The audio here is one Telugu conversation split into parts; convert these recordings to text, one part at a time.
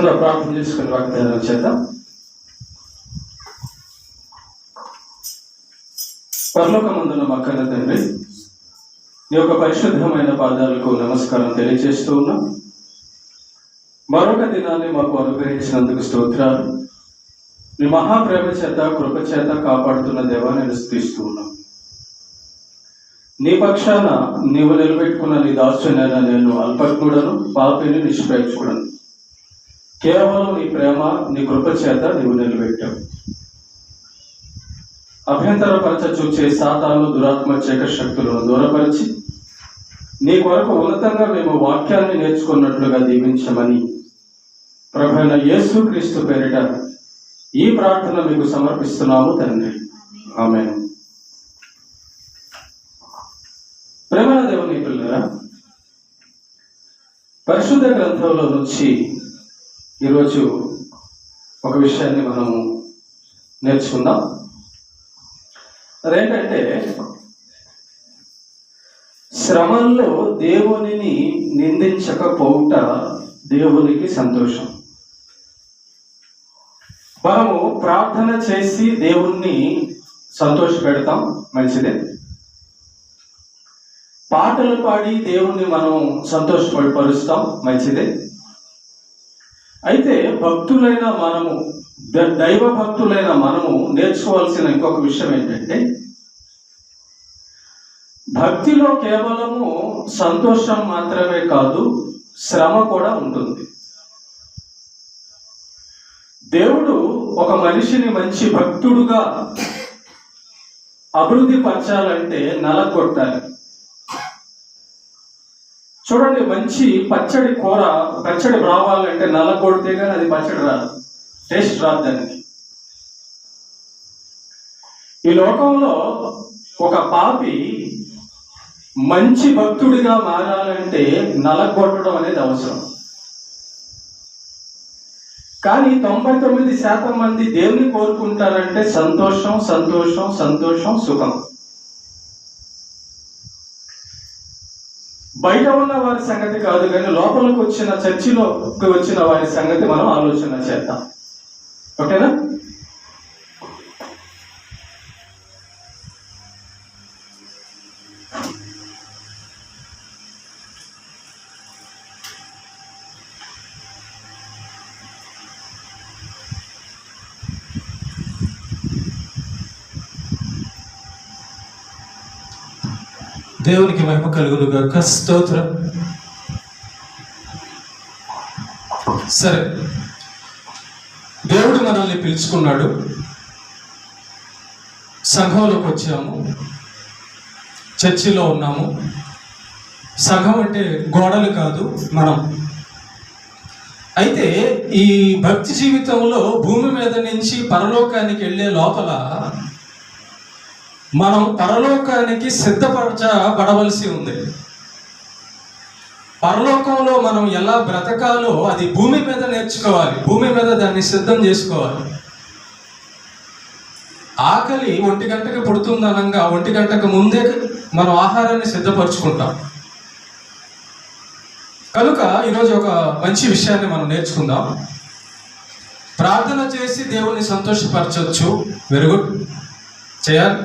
చిన్న ప్రార్థన చేసుకుని వాగ్దానం చేద్దాం. పరలోకమందున మా కన్న తండ్రి, నీ యొక్క పరిశుద్ధమైన పాదాలకు నమస్కారం తెలియజేస్తూ ఉన్నాం. మరొక దినాన్ని మాకు అనుగ్రహించినందుకు స్తోత్రాలు. నీ మహాప్రేమ చేత కృప చేత కాపాడుతున్న దేవాన్ని స్తుతిస్తూ ఉన్నాం. నీ పక్షాన నీవు నిలబెట్టుకున్న నీ దాసునైనా నేను అల్పజ్ఞుడను, పాపిని, నిష్ప్రయోజకుడను. కేవలం నీ ప్రేమ నీ కృప చేత నీవు నిలబెట్టావు. అభ్యంతరపరచ చూచే సాతాను దురాత్మ చీకటి శక్తులను దూరపరిచి నీ కొరకు ఉన్నతంగా మేము వాక్యాన్ని నేర్చుకున్నట్లుగా దీవించమని ప్రభువైన యేసుక్రీస్తు పేరిట ఈ ప్రార్థన మీకు సమర్పిస్తున్నాము తండ్రి. ఆమేన్. ప్రేమల దేవుని పిల్లరా, పరిశుద్ధ గ్రంథంలో నుంచి ఈరోజు ఒక విషయాన్ని మనము నేర్చుకుందాం. అదేంటంటే, శ్రమల్లో దేవునిని నిందించకపోవుట దేవునికి సంతోషం. మనము ప్రార్థన చేసి దేవుణ్ణి సంతోష పెడతాం, మంచిదే. పాటలు పాడి దేవుణ్ణి మనం సంతోషపరుస్తాం, మంచిదే. అయితే భక్తులైన మనము, దైవ భక్తులైన మనము నేర్చుకోవాల్సిన ఇంకొక విషయం ఏంటంటే, భక్తిలో కేవలము సంతోషం మాత్రమే కాదు, శ్రమ కూడా ఉంటుంది. దేవుడు ఒక మనిషిని మంచి భక్తుడుగా అభివృద్ధి పరచాలంటే నలగొట్టాలి. చూడండి, మంచి పచ్చడి కూర, పచ్చడి రావాలంటే నలగొడితే కానీ అది పచ్చడి రాదు, టేస్ట్ రాదు దానికి. ఈ లోకంలో ఒక పాపి మంచి భక్తుడిగా మారాలంటే నలగొట్టడం అనేది అవసరం. కానీ 99% మంది దేవుని కోరుకుంటారంటే సంతోషం, సంతోషం, సంతోషం, సుఖం. బయట ఉన్న వారి సంగతి కాదు, కానీ లోపలికి వచ్చిన, చర్చిలోకి వచ్చిన వారి సంగతి మనం ఆలోచన చేద్దాం. ఓకేనా? దేవునికి మహిమ కలుగును గాక. స్తోత్రం. సరే, దేవుడు మనల్ని పిలుచుకున్నాడు, సంఘంలోకి వచ్చాము, చర్చిలో ఉన్నాము. సంఘం అంటే గోడలు కాదు, మనం. అయితే ఈ భక్తి జీవితంలో భూమి మీద నుంచి పరలోకానికి వెళ్ళే లోపల మనం పరలోకానికి సిద్ధపరచబడవలసి ఉంది. పరలోకంలో మనం ఎలా బ్రతకాలో అది భూమి మీద నేర్చుకోవాలి, భూమి మీద దాన్ని సిద్ధం చేసుకోవాలి. ఆకలి 1 గంటకి పుడుతుందనంగా 1 గంటకు ముందే మనం ఆహారాన్ని సిద్ధపరచుకుంటాం. కనుక ఈరోజు ఒక మంచి విషయాన్ని మనం నేర్చుకుందాం. ప్రార్థన చేసి దేవుణ్ణి సంతోషపరచవచ్చు, వెరీ గుడ్, చేయాలి.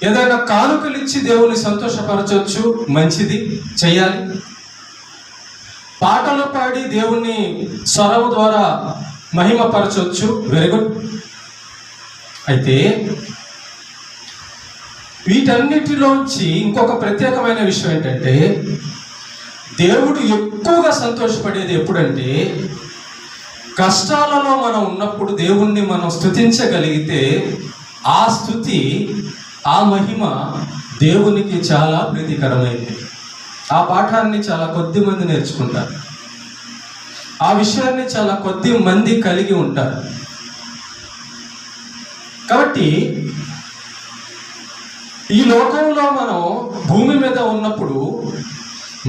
ఏదైనా కానుకలు ఇచ్చి దేవుని సంతోషపరచవచ్చు, మంచిది, చెయ్యాలి. పాటలు పాడి దేవుణ్ణి స్వరం ద్వారా మహిమపరచవచ్చు, వెరీ గుడ్. అయితే వీటన్నిటిలోంచి ఇంకొక ప్రత్యేకమైన విషయం ఏంటంటే, దేవుడు ఎక్కువగా సంతోషపడేది ఎప్పుడంటే, కష్టాలలో మనం ఉన్నప్పుడు దేవుణ్ణి మనం స్తుతించగలిగితే ఆ స్తుతి, ఆ మహిమ దేవునికి చాలా ప్రీతికరమైంది. ఆ పాఠాన్ని చాలా కొద్ది మంది నేర్చుకుంటారు, ఆ విషయాన్ని చాలా కొద్ది మంది కలిగి ఉంటారు. కాబట్టి ఈ లోకంలో మనం భూమి మీద ఉన్నప్పుడు,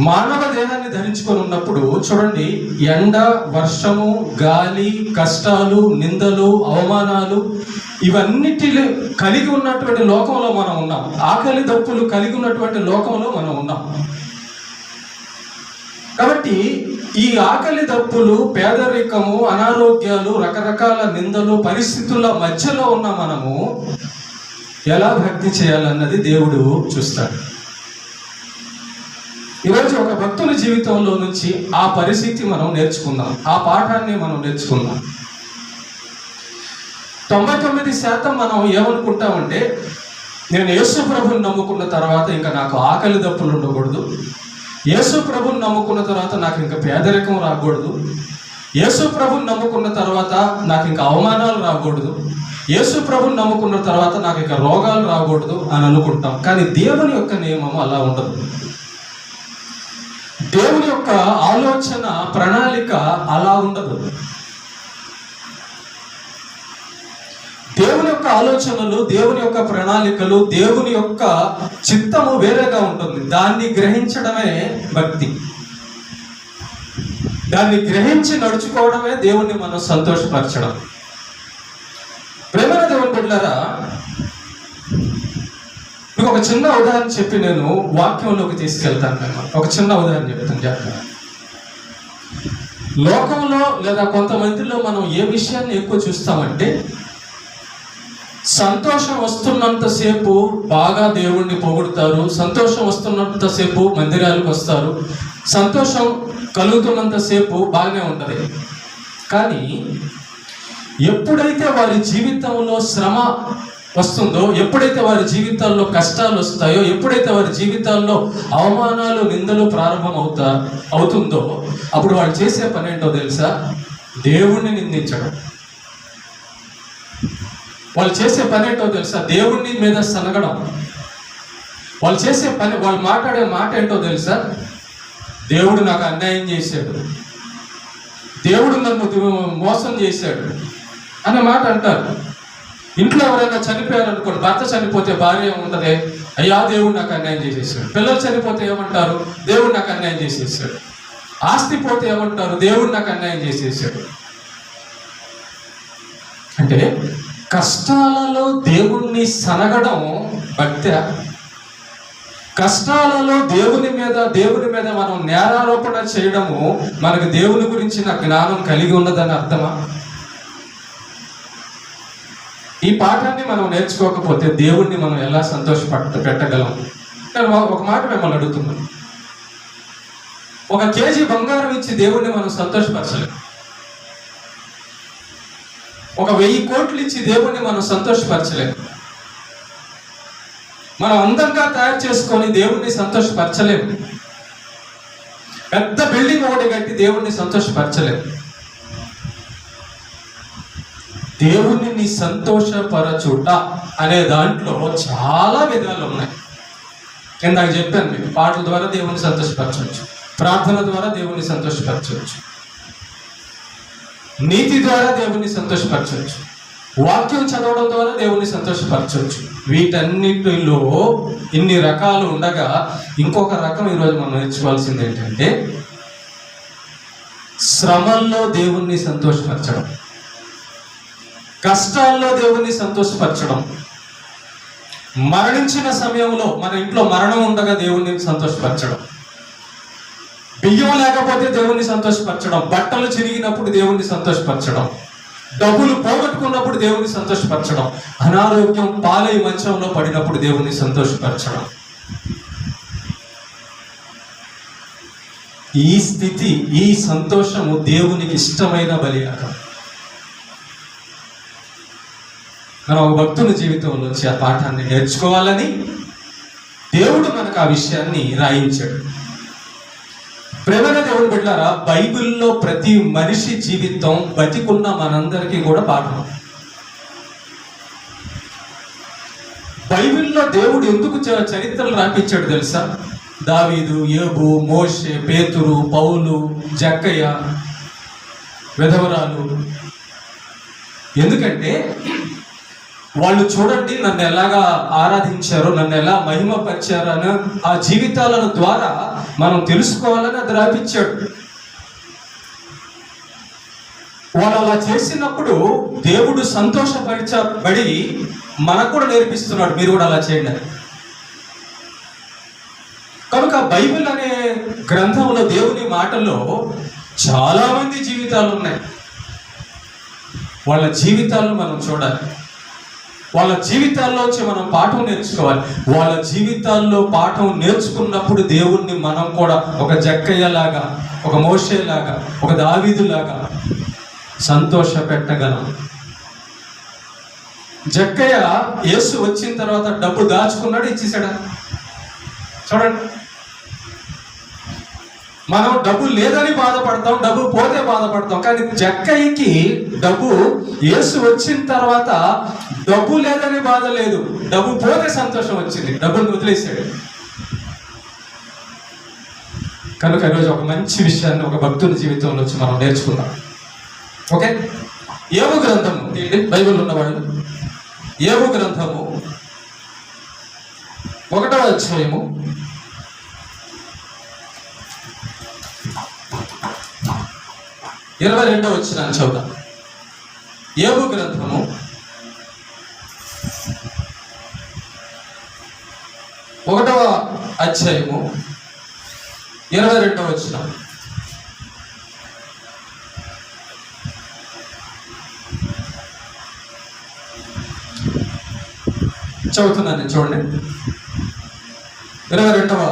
మానవ దేహాన్ని ధరించుకొని ఉన్నప్పుడు, చూడండి, ఎండ, వర్షము, గాలి, కష్టాలు, నిందలు, అవమానాలు, ఇవన్నిటి కలిగి ఉన్నటువంటి లోకంలో మనం ఉన్నాం. ఆకలి దప్పులు కలిగి ఉన్నటువంటి లోకంలో మనం ఉన్నాం. కాబట్టి ఈ ఆకలి దప్పులు, పేదరికము, అనారోగ్యాలు, రకరకాల నిందలు, పరిస్థితుల మధ్యలో ఉన్న మనము ఎలా భక్తి చేయాలన్నది దేవుడు చూస్తాడు. ఈరోజు ఒక భక్తుని జీవితంలో నుంచి ఆ పరిస్థితి మనం నేర్చుకుందాం, ఆ పాఠాన్ని మనం నేర్చుకుందాం. 99% మనం ఏమనుకుంటామంటే, నేను యేసు ప్రభుని నమ్ముకున్న తర్వాత ఇంకా నాకు ఆకలి దప్పులు ఉండకూడదు, యేసు ప్రభుని నమ్ముకున్న తర్వాత నాకు ఇంకా పేదరికం రాకూడదు, యేసు ప్రభుని నమ్ముకున్న తర్వాత నాకు ఇంకా అవమానాలు రాకూడదు, యేసు ప్రభుని నమ్ముకున్న తర్వాత నాకు ఇంకా రోగాలు రాకూడదు అని అనుకుంటాం. కానీ దేవుని యొక్క నియమం అలా ఉండదు. దేవుని యొక్క ఆలోచన, ప్రణాళిక అలా ఉండదు. దేవుని యొక్క ఆలోచనలు, దేవుని యొక్క ప్రణాళికలు, దేవుని యొక్క చిత్తము వేరేగా ఉంటుంది. దాన్ని గ్రహించడమే భక్తి. దాన్ని గ్రహించి నడుచుకోవడమే దేవుణ్ణి మనం సంతోషపరచడం. ప్రేమైన దేవుని బిడ్డలారా, మీకు ఒక చిన్న ఉదాహరణ చెప్పి నేను వాక్యంలోకి తీసుకెళ్తాను. ఒక చిన్న ఉదాహరణ చెప్తాను జాగ్రత్త. లోకంలో లేదా కొంతమందిలో మనం ఏ విషయాన్ని ఎక్కువ చూస్తామంటే, సంతోషం వస్తున్నంతసేపు బాగా దేవుణ్ణి పొగుడుతారు, సంతోషం వస్తున్నంతసేపు మందిరాలకు వస్తారు, సంతోషం కలుగుతున్నంతసేపు బాగానే ఉంటుంది. కానీ ఎప్పుడైతే వారి జీవితంలో శ్రమ వస్తుందో, ఎప్పుడైతే వారి జీవితాల్లో కష్టాలు వస్తాయో, ఎప్పుడైతే వారి జీవితాల్లో అవమానాలు, నిందలు ప్రారంభం అవుతుందో అప్పుడు వాళ్ళు చేసే పని ఏంటో తెలుసా? దేవుణ్ణి నిందించడం. వాళ్ళు చేసే పని ఏంటో తెలుసా? దేవుణ్ణి మీద సనగడం. వాళ్ళు చేసే పని, వాళ్ళు మాట్లాడే మాట ఏంటో తెలుసా? దేవుడు నాకు అన్యాయం చేశాడు, దేవుడు నన్ను మోసం చేశాడు అనే మాట అంటారు. ఇంట్లో ఎవరైనా చనిపోయారు అనుకోండి, భర్త చనిపోతే భార్య ఉంటుంది, అయ్యా దేవుడు నాకు అన్యాయం చేసేసాడు. పిల్లలు చనిపోతే ఏమంటారు? దేవుడు నాకు అన్యాయం చేసేసాడు. ఆస్తి పోతే ఏమంటారు? దేవుడు నాకు అన్యాయం చేసేసాడు. అంటే కష్టాలలో దేవుణ్ణి సనగడం భక్తి. కష్టాలలో దేవుని మీద మనం నేరారోపణ చేయడము మనకు దేవుని గురించిన జ్ఞానం కలిగి ఉన్నదని అర్థమా? ఈ పాఠాన్ని మనం నేర్చుకోకపోతే దేవుణ్ణి మనం ఎలా పెట్టగలం? నేను ఒక మాట మిమ్మల్ని అడుగుతున్నాను. 1 కేజీ బంగారం ఇచ్చి దేవుణ్ణి మనం సంతోషపరచలేం. 1000 కోట్లు ఇచ్చి దేవుణ్ణి మనం సంతోషపరచలేము. మనం అందంగా తయారు చేసుకొని దేవుణ్ణి సంతోషపరచలేము. పెద్ద బిల్డింగ్ ఒకటి కట్టి దేవుణ్ణి సంతోషపరచలేము. దేవుణ్ణి సంతోషపరచుట అనే దాంట్లో చాలా విధాలు ఉన్నాయి. నేను నాకు చెప్పాను, మీకు పాటల ద్వారా దేవుణ్ణి సంతోషపరచవచ్చు, ప్రార్థన ద్వారా దేవుణ్ణి సంతోషపరచవచ్చు, నీతి ద్వారా దేవుణ్ణి సంతోషపరచవచ్చు, వాక్యం చదవడం ద్వారా దేవుణ్ణి సంతోషపరచవచ్చు. వీటన్నిటిలో ఇన్ని రకాలు ఉండగా ఇంకొక రకం ఈరోజు మనం నేర్చుకోవాల్సింది ఏంటంటే, శ్రమల్లో దేవుణ్ణి సంతోషపరచడం, కష్టాల్లో దేవుణ్ణి సంతోషపరచడం, మరణించిన సమయంలో మన ఇంట్లో మరణం ఉండగా దేవుణ్ణి సంతోషపరచడం, బియ్యం లేకపోతే దేవుణ్ణి సంతోషపరచడం, బట్టలు చిరిగినప్పుడు దేవుణ్ణి సంతోషపరచడం, డబ్బులు పోగొట్టుకున్నప్పుడు దేవుణ్ణి సంతోషపరచడం, అనారోగ్యం పాలై మంచంలో పడినప్పుడు దేవుణ్ణి సంతోషపరచడం. ఈ స్థితి, ఈ సంతోషము దేవునికి ఇష్టమైన బలియాగం. మనం ఒక భక్తుని జీవితంలోంచి ఆ పాఠాన్ని నేర్చుకోవాలని దేవుడు మనకు ఆ విషయాన్ని రాయించాడు. ప్రేమైన దేవుని బిడ్డలారా, బైబిల్లో ప్రతి మనిషి జీవితం బతికున్న మనందరికీ కూడా పాఠం. బైబిల్లో దేవుడు ఎందుకు చరిత్రలు రాపించాడు తెలుసా? దావీదు, యోబు, మోషే, పేతురు, పౌలు, జక్కయ్య, విధవరాలు. ఎందుకంటే వాళ్ళు చూడండి నన్ను ఎలాగా ఆరాధించారో, నన్ను ఎలా మహిమపరిచారో అని ఆ జీవితాలను ద్వారా మనం తెలుసుకోవాలని అది రాపించాడు. వాళ్ళు అలా చేసినప్పుడు దేవుడు సంతోషపరచబడి మనకు కూడా నేర్పిస్తున్నాడు, మీరు కూడా అలా చేయండి. కనుక బైబిల్ అనే గ్రంథంలో దేవుని మాటల్లో చాలా మంది జీవితాలు ఉన్నాయి. వాళ్ళ జీవితాలను మనం చూడాలి. వాళ్ళ జీవితాల్లోంచి మనం పాఠం నేర్చుకోవాలి. వాళ్ళ జీవితాల్లో పాఠం నేర్చుకున్నప్పుడు దేవుణ్ణి మనం కూడా ఒక జక్కయ్యలాగా, ఒక మోషేలాగా, ఒక దావీదులాగా సంతోష పెట్టగలం. జక్కయ్య యేసు వచ్చిన తర్వాత డబ్బు దాచుకున్నాడు, ఇచ్చేసాడా? చూడండి, మనం డబ్బు లేదని బాధపడతాం, డబ్బు పోతే బాధపడతాం. కానీ జక్కయ్యకి డబ్బు యేసు వచ్చిన తర్వాత డబ్బు లేదని బాధ లేదు, డబ్బు పోతే సంతోషం వచ్చింది. డబ్బుని వదిలేశాడు. కనుక ఈరోజు ఒక మంచి విషయాన్ని ఒక భక్తుని జీవితంలో వచ్చి మనం నేర్చుకుందాం. ఓకే, యోబు గ్రంథము, బైబిల్ ఉన్నవాడు, యోబు గ్రంథము 1వ అధ్యాయము 22వ వచనాన్ని చదువుదాం. యోబు గ్రంథము 1వ అధ్యాయము 22వ వచనం. చదువుతున్నాను, చూడండి. 22వ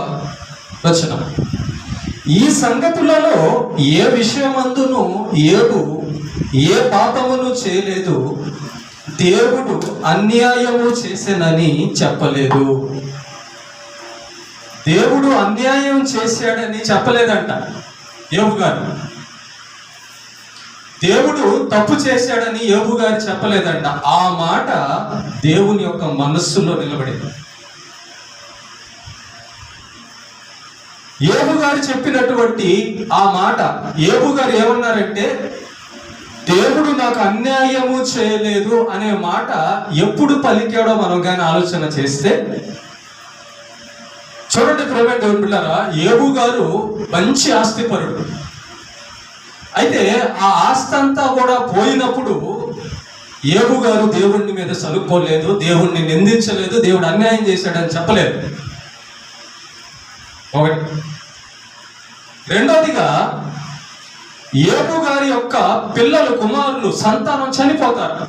వచనం. ఈ సంగతులలో ఏ విషయమందును యోబు ఏ పాపమును చేయలేదు, దేవుడు అన్యాయము చేసెనని చెప్పలేదు. దేవుడు అన్యాయం చేశాడని చెప్పలేదంట యోబు గారు. దేవుడు తప్పు చేశాడని యోబు గారు చెప్పలేదంట. ఆ మాట దేవుని యొక్క మనస్సులో నిలబడింది. యోబు గారు చెప్పినటువంటి ఆ మాట, యోబు గారు ఏమన్నారంటే, దేవుడు నాకు అన్యాయము చేయలేదు అనే మాట ఎప్పుడు పలికాడో మనం కానీ ఆలోచన చేస్తే, చూడండి ప్రేమ దేవుని బిడ్డలారా, యోబు గారు మంచి ఆస్తిపరుడు. అయితే ఆ ఆస్తి అంతా కూడా పోయినప్పుడు యోబు గారు దేవుడి మీద సలుక్కోలేదు, దేవుణ్ణి నిందించలేదు, దేవుడు అన్యాయం చేశాడని చెప్పలేదు. ఒకటి. రెండోదిగా, యోబు గారి యొక్క పిల్లలు, కుమారులు, సంతానం చనిపోతారు.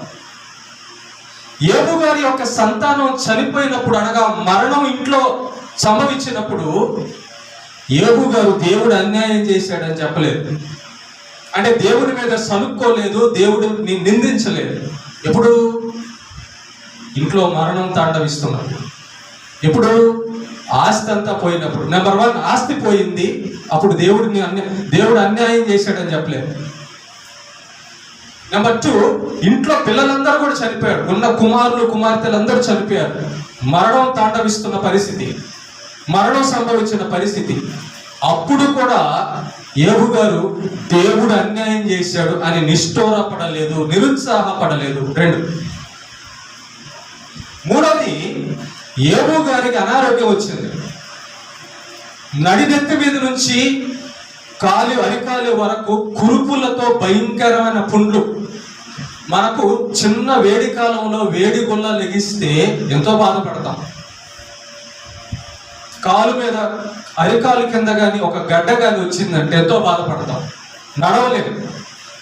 యోబు గారి యొక్క సంతానం చనిపోయినప్పుడు, అనగా మరణం ఇంట్లో సంభవించినప్పుడు, యోబు గారు దేవుడు అన్యాయం చేశాడని చెప్పలేదు. అంటే దేవుడి మీద సనుక్కోలేదు, దేవుడిని నిందించలేదు. ఎప్పుడు? ఇంట్లో మరణం తాండవిస్తున్నప్పుడు. ఎప్పుడు? ఆస్తి అంతా పోయినప్పుడు. నెంబర్ 1, ఆస్తి పోయింది, అప్పుడు దేవుడు అన్యాయం చేశాడని చెప్పలేదు. నెంబర్ 2, ఇంట్లో పిల్లలందరూ కూడా చనిపోయారు, ఉన్న కుమారులు కుమార్తెలందరూ చనిపోయారు. మరణం తాండవిస్తున్న పరిస్థితి, మరణం సంభవించిన పరిస్థితి. అప్పుడు కూడా యోబు గారు దేవుడు అన్యాయం చేశాడు అని నిష్ఠూరపడలేదు, నిరుత్సాహపడలేదు. 2. మూడోది, యోబు గారికి అనారోగ్యం వచ్చింది. నడినెత్తి మీద నుంచి అరికాలి వరకు కురుపులతో భయంకరమైన పుండ్లు. మనకు చిన్న వేడి కాలంలో వేడి గుల్ల లెగిస్తే ఎంతో బాధపడతాం. కాలు మీద అరికాలు కింద కానీ ఒక గడ్డ కానీ వచ్చిందంటే ఎంతో బాధపడతాం, నడవలేదు.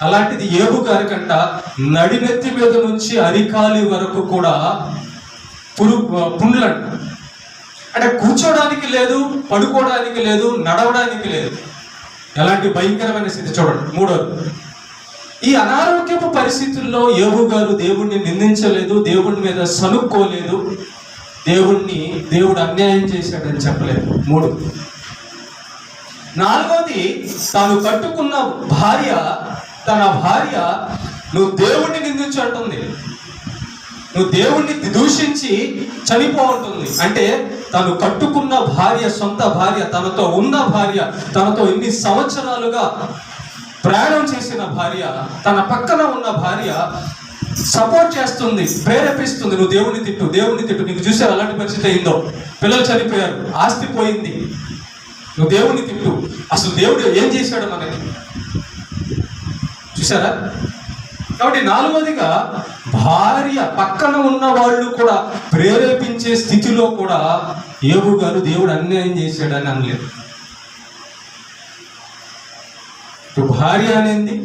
అలాంటిది యోబు గారి కంట నడినెత్తి మీద నుంచి అరికాలి వరకు కూడా పుండ్లంట. అంటే కూర్చోడానికి లేదు, పడుకోవడానికి లేదు, నడవడానికి లేదు. ఎలాంటి భయంకరమైన స్థితి చూడండి. 3వది, ఈ అనారోగ్యపు పరిస్థితుల్లో యోబు గారు దేవుణ్ణి నిందించలేదు, దేవుడి మీద సనుక్కోలేదు, దేవుడు అన్యాయం చేశాడని చెప్పలేదు. 3. 4వది, తాను కట్టుకున్న తన భార్య నువ్వు దేవుణ్ణి నిందించు అంటుంది, నువ్వు దేవుణ్ణి దూషించి చనిపోతుంది. అంటే తను కట్టుకున్న భార్య, సొంత భార్య, తనతో ఉన్న భార్య, తనతో ఇన్ని సంవత్సరాలుగా ప్రయాణం చేసిన భార్య, తన పక్కన ఉన్న భార్య సపోర్ట్ చేస్తుంది, ప్రేరేపిస్తుంది, నువ్వు దేవుణ్ణి తిట్టు. నీకు చూసారు అలాంటి పరిస్థితి అయిందో? పిల్లలు చనిపోయారు, ఆస్తి పోయింది, నువ్వు దేవుణ్ణి తిట్టు. అసలు దేవుడు ఏం చేశాడు మనకి? చూసారా? కాబట్టి 4వదిగా, భార్య పక్కన ఉన్న వాళ్ళు కూడా ప్రేరేపించే స్థితిలో కూడా యోబు గారు దేవుడు అన్యాయం చేశాడని అనలేదు. భార్య అనేది.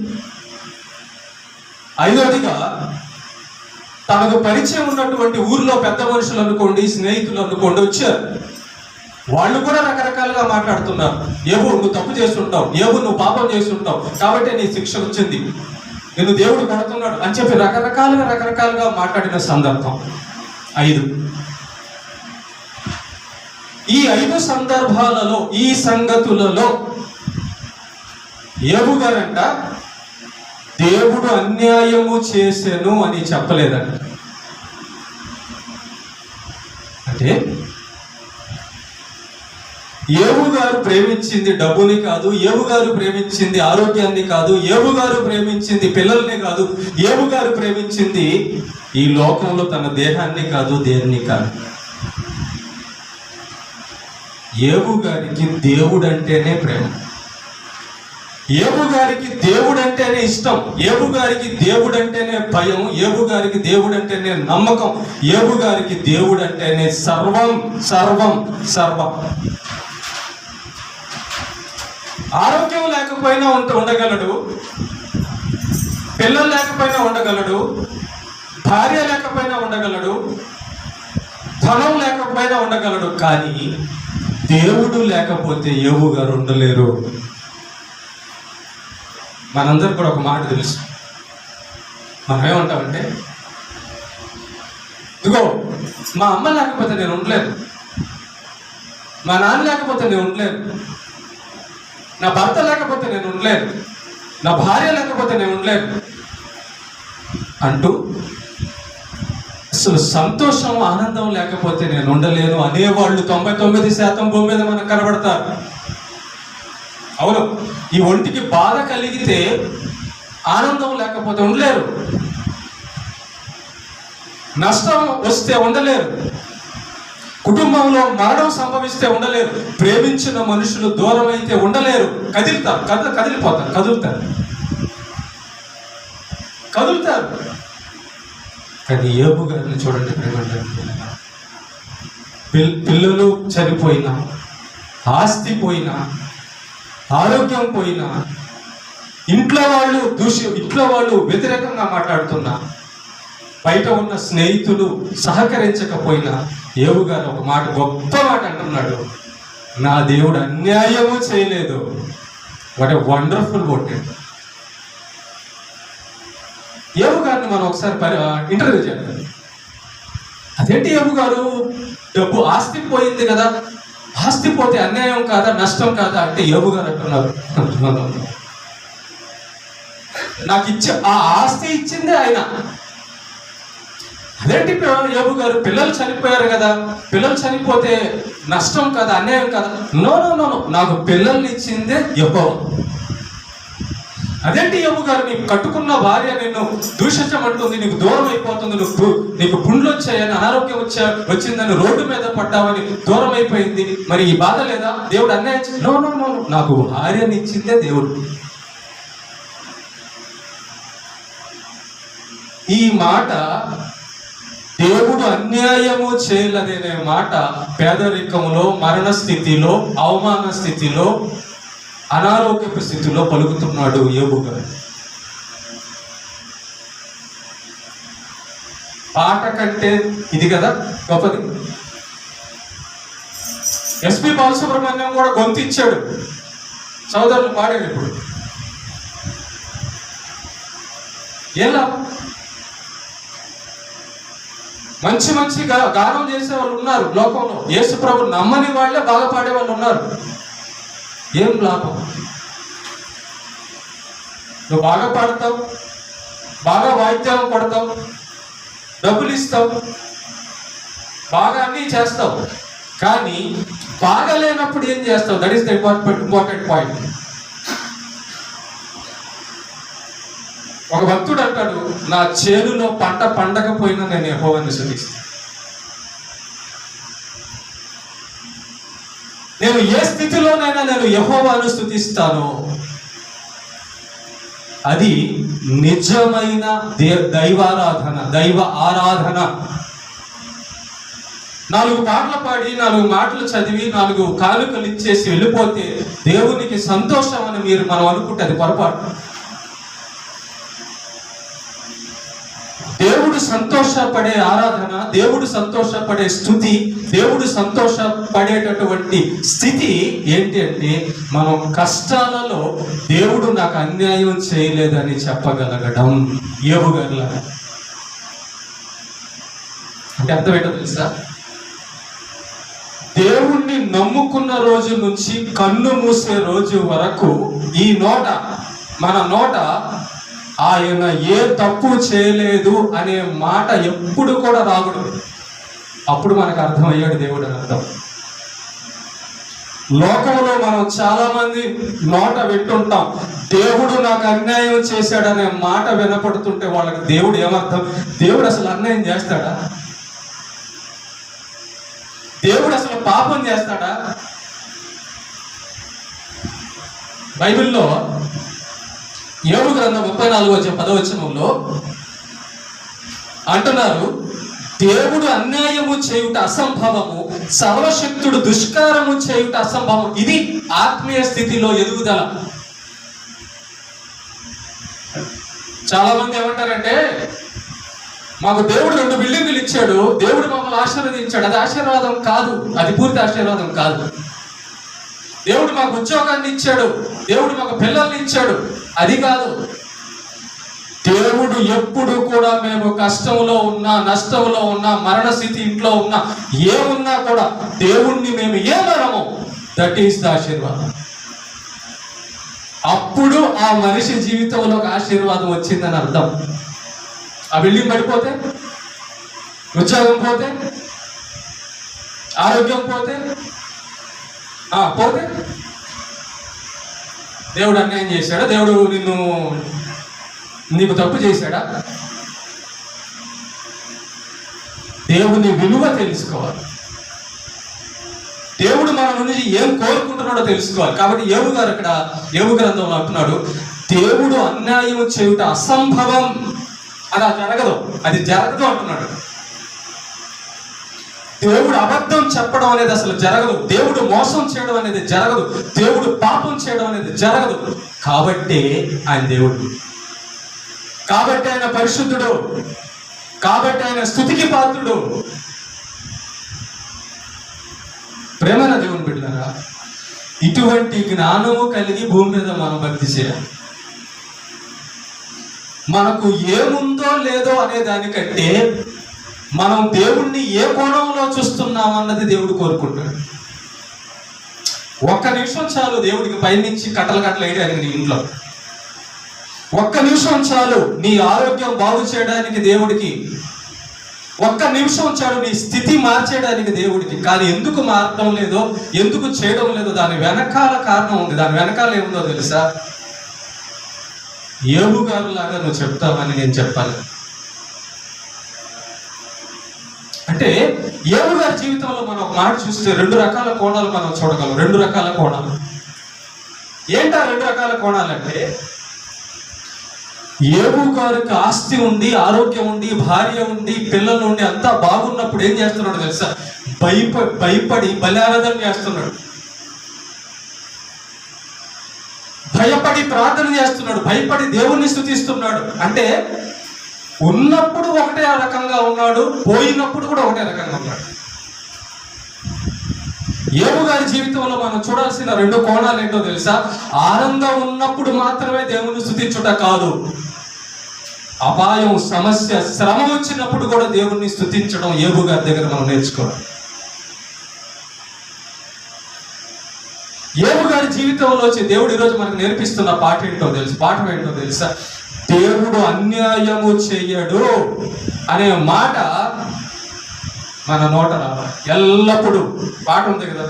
ఐదోదిగా తనకు పరిచయం ఉన్నటువంటి ఊర్లో పెద్ద మనుషులు అనుకోండి, స్నేహితులు అనుకోండి వచ్చారు. వాళ్ళు కూడా రకరకాలుగా మాట్లాడుతున్నారు. ఏవో నువ్వు తప్పు చేస్తుంటావు, ఏవో నువ్వు పాపం చేస్తుంటావు, కాబట్టి నీ శిక్ష వచ్చింది, నిన్ను దేవుడు కొడుతున్నాడు అని చెప్పి రకరకాలుగా మాట్లాడిన సందర్భం 5. ఈ 5 సందర్భాలలో, ఈ సంగతులలో యోబు గారంట దేవుడు అన్యాయము చేసెను అని చెప్పలేదంట. అంటే యోబు గారు ప్రేమించింది డబ్బుని కాదు, యోబు గారు ప్రేమించింది ఆరోగ్యాన్ని కాదు, యోబు గారు ప్రేమించింది పిల్లల్ని కాదు, యోబు గారు ప్రేమించింది ఈ లోకంలో తన దేహాన్ని కాదు, దేన్ని కాదు. యోబు గారికి దేవుడు అంటేనే ప్రేమ, యోబు గారికి దేవుడు అంటేనే ఇష్టం, యోబు గారికి దేవుడు అంటేనే భయం, యోబు గారికి దేవుడు అంటేనే నమ్మకం, యోబు గారికి దేవుడు అంటేనే సర్వం సర్వం సర్వం. ఆరోగ్యం లేకపోయినా ఉండగలడు, పిల్లలు లేకపోయినా ఉండగలడు, భార్య లేకపోయినా ఉండగలడు, ధనం లేకపోయినా ఉండగలడు, కానీ దేవుడు లేకపోతే యోబు గారు ఉండలేరు. మనందరికి కూడా ఒక మాట తెలుసు. మనం ఏమంటామంటే, ఇదిగో మా అమ్మ లేకపోతే నేను ఉండలేను, మా నాన్న లేకపోతే నేను ఉండలేను, నా భర్త లేకపోతే నేను ఉండలేను, నా భార్య లేకపోతే నేను ఉండలేను అంటూ అసలు సంతోషం ఆనందం లేకపోతే నేను ఉండలేను అనేవాళ్ళు 99% భూమి మీద మనకు కనబడతారు. అవును, ఈ ఒంటికి బాధ కలిగితే ఆనందం లేకపోతే ఉండలేరు, నష్టం వస్తే ఉండలేరు, కుటుంబంలో మరణం సంభవిస్తే ఉండలేరు, ప్రేమించిన మనుషులు దూరం అయితే ఉండలేరు, కదిలిపోతారు, కదులుతారు. కానీ యోబు గారిని చూడండి, పిల్లలు చనిపోయినా, ఆస్తి పోయినా, ఆరోగ్యం పోయినా, ఇంట్లో వాళ్ళు వ్యతిరేకంగా మాట్లాడుతున్నా, బయట ఉన్న స్నేహితులు సహకరించకపోయినా యోబు గారు ఒక మాట, గొప్ప మాట అంటున్నాడు, నా దేవుడు అన్యాయము చేయలేదు. What a wonderful word. యోబు గారిని మనం ఒకసారి ఇంటర్వ్యూ చేద్దాం. అదేంటి యోబు గారు, డబ్బు ఆస్తి పోయింది కదా, ఆస్తి పోతే అన్యాయం కాదా, నష్టం కాదా అంటే యోబు గారు అంటున్నారు, నాకు ఆ ఆస్తి ఇచ్చిందే ఆయన. అదేంటి యోబు గారు, పిల్లలు చనిపోయారు కదా, పిల్లలు చనిపోతే నష్టం కాదా, అన్యాయం కాదా? నో, నాకు పిల్లల్ని ఇచ్చిందే యెహోవా. అదేంటి యోబు గారు, నీకు కట్టుకున్న భార్య నిన్ను దూషించమంటుంది, నీకు దూరం అయిపోతుంది, నీకు పుండ్లు వచ్చాయని, అనారోగ్యం వచ్చిందని, రోడ్డు మీద పడ్డావని దూరం అయిపోయింది, మరి ఈ బాధ లేదా? దేవుడు అన్యాయం? నో, నాకు భార్యని ఇచ్చిందే దేవుడు. ఈ మాట దేవుడు అన్యాయము చేయలేదనే మాట పేదరికంలో, మరణ స్థితిలో, అవమాన స్థితిలో, అనారోగ్యపు స్థితిలో పలుకుతున్నాడు యోబు గారు. పాట కంటే ఇది కదా గొప్పది. ఎస్పి బాలసుబ్రహ్మణ్యం కూడా గొంతు ఇచ్చాడు, సోదరులు పాడారు. ఇప్పుడు ఎలా మంచి గానం చేసే వాళ్ళు ఉన్నారు లోకంలో, యేసు ప్రభు నమ్మని వాళ్ళే బాగా పాడే వాళ్ళు ఉన్నారు. ఏం లాభం? నువ్వు బాగా పాడతావు, బాగా వాయిద్యం కొడతావు, డబ్బులు ఇస్తావు, బాగా అన్నీ చేస్తావు, కానీ బాగా లేనప్పుడు ఏం చేస్తావు? That is the important point. ఒక భక్తుడు అంటాడు, నా చేనులో పంట పండకపోయినా నేను యెహోవాని స్తుతిస్తాను. నేను ఏ స్థితిలోనైనా నేను యెహోవాను స్తుతిస్తాను. అది నిజమైన దైవ ఆరాధన. 4 పాటలు పాడి 4 మాటలు చదివి 4 కానుకలు ఇచ్చేసి వెళ్ళిపోతే దేవునికి సంతోషం అని మనం అనుకుంటే అది పొరపాటు. దేవుడు సంతోషపడే ఆరాధన, దేవుడు సంతోషపడే స్తుతి, దేవుడు సంతోషపడేటటువంటి స్థితి ఏంటి అంటే మనం కష్టాలలో దేవుడు నాకు అన్యాయం చేయలేదని చెప్పగలగడం. యోబు గారిలాగా. అంటే అర్థమేంటో తెలుసా? దేవుణ్ణి నమ్ముకున్న రోజు నుంచి కన్ను మూసే రోజు వరకు ఈ నోట, మన నోట ఆయన ఏ తప్పు చేయలేదు అనే మాట ఎప్పుడు కూడా రాకూడదు. అప్పుడు మనకు అర్థమయ్యాడు దేవుడు అని అర్థం. లోకంలో మనం చాలా మంది నోట వింటుంటాం, దేవుడు నాకు అన్యాయం చేశాడనే మాట వినపడుతుంటే వాళ్ళకి దేవుడు ఏమర్థం? దేవుడు అసలు అన్యాయం చేస్తాడా? దేవుడు అసలు పాపం చేస్తాడా? బైబిల్లో యోబు గ్రంథం 34:10 అంటున్నారు, దేవుడు అన్యాయము చేయుట అసంభవము, సర్వశక్తుడు దుష్కారము చేయుట అసంభవం. ఇది ఆత్మీయ స్థితిలో ఎదుగుదల. చాలా మంది ఏమంటారంటే, మాకు దేవుడు 2 బిల్డింగులు ఇచ్చాడు, దేవుడు మమ్మల్ని ఆశీర్వదించాడు. అది ఆశీర్వాదం కాదు, అది పూర్తి ఆశీర్వాదం కాదు. దేవుడు మాకు ఉద్యోగాన్ని ఇచ్చాడు, దేవుడు మాకు పిల్లల్ని ఇచ్చాడు, అది కాదు. దేవుడు ఎప్పుడు కూడా మేము కష్టంలో ఉన్నా, నష్టంలో ఉన్నా, మరణ స్థితి ఇంట్లో ఉన్నా, ఏమున్నా కూడా దేవుణ్ణి మేము ఏమనము, దట్ ఈస్ ద ఆశీర్వాదం. అప్పుడు ఆ మనిషి జీవితంలో ఒక ఆశీర్వాదం వచ్చిందని అర్థం. ఆ బిల్డింగ్ పడిపోతే, ఉద్యోగం పోతే, ఆరోగ్యం పోతే దేవుడు అన్యాయం చేశాడా? దేవుడు నీకు తప్పు చేశాడా? దేవుని విలువ తెలుసుకోవాలి. దేవుడు మన నుంచి ఏం కోరుకుంటున్నాడో తెలుసుకోవాలి. కాబట్టి యోబు గారు అక్కడ యోబు గ్రంథంలో అంటున్నాడు, దేవుడు అన్యాయం చేయుట అసంభవం, అలా జరగదు, అది జరగదు అంటున్నాడు. దేవుడు అబద్ధం చెప్పడం అనేది అసలు జరగదు, దేవుడు మోసం చేయడం అనేది జరగదు, దేవుడు పాపం చేయడం అనేది జరగదు. కాబట్టి ఆయన దేవుడు, కాబట్టి ఆయన పరిశుద్ధుడు, కాబట్టి ఆయన స్తుతికి పాత్రుడు. ప్రేమన దేవుని బిడ్డలారా, ఇటువంటి జ్ఞానము కలిగి భూమి మీద మనం భక్తి చేయాలి. మనకు ఏముందో లేదో అనే దానికంటే మనం దేవుణ్ణి ఏ కోణంలో చూస్తున్నాం అన్నది దేవుడు కోరుకుంటాడు. 1 నిమిషం చాలు దేవుడికి పైనుంచి కట్టలు వేయడానికి నీ ఇంట్లో. 1 నిమిషం చాలు నీ ఆరోగ్యం బాగు చేయడానికి దేవుడికి. 1 నిమిషం చాలు నీ స్థితి మార్చేయడానికి దేవుడికి. కానీ ఎందుకు మారడం లేదో, ఎందుకు చేయడం లేదో దాని వెనకాల కారణం ఉంది. దాని వెనకాల ఏముందో తెలుసా? యోబు గారు లాగా నువ్వు చెప్తావని నేను చెప్పాలి. అంటే యోబు గారి జీవితంలో మనం ఒక మాట చూస్తే 2 రకాల కోణాలు మనం చూడగలం. 2 రకాల కోణాలు. ఏంటా 2 రకాల కోణాలు అంటే, యోబు గారికి ఆస్తి ఉండి, ఆరోగ్యం ఉండి, భార్య ఉండి, పిల్లలు ఉండి, అంతా బాగున్నప్పుడు ఏం చేస్తున్నాడు తెలుసా? భయపడి బలిఆరాధన చేస్తున్నాడు, భయపడి ప్రార్థన చేస్తున్నాడు, భయపడి దేవుణ్ణి స్తుతిస్తున్నాడు. అంటే ఉన్నప్పుడు ఒకటే రకంగా ఉన్నాడు, పోయినప్పుడు కూడా ఒకటే రకంగా ఉన్నాడు. యోబు గారి జీవితంలో మనం చూడాల్సిన 2 కోణాలు ఏంటో తెలుసా? ఆనందం ఉన్నప్పుడు మాత్రమే దేవుణ్ణి స్తుతించుట కాదు, అపాయం, సమస్య, శ్రమ వచ్చినప్పుడు కూడా దేవుణ్ణి స్తుతించడం యోబు గారి దగ్గర మనం నేర్చుకోవాలి. యోబు గారి జీవితంలో వచ్చి దేవుడు ఈరోజు మనకు నేర్పిస్తున్న పాఠం ఏంటో తెలుసా? దేవుడు అన్యాయము చెయ్యడు అనే మాట మన నోట రావాలి ఎల్లప్పుడూ. పాట ఉంది కదా,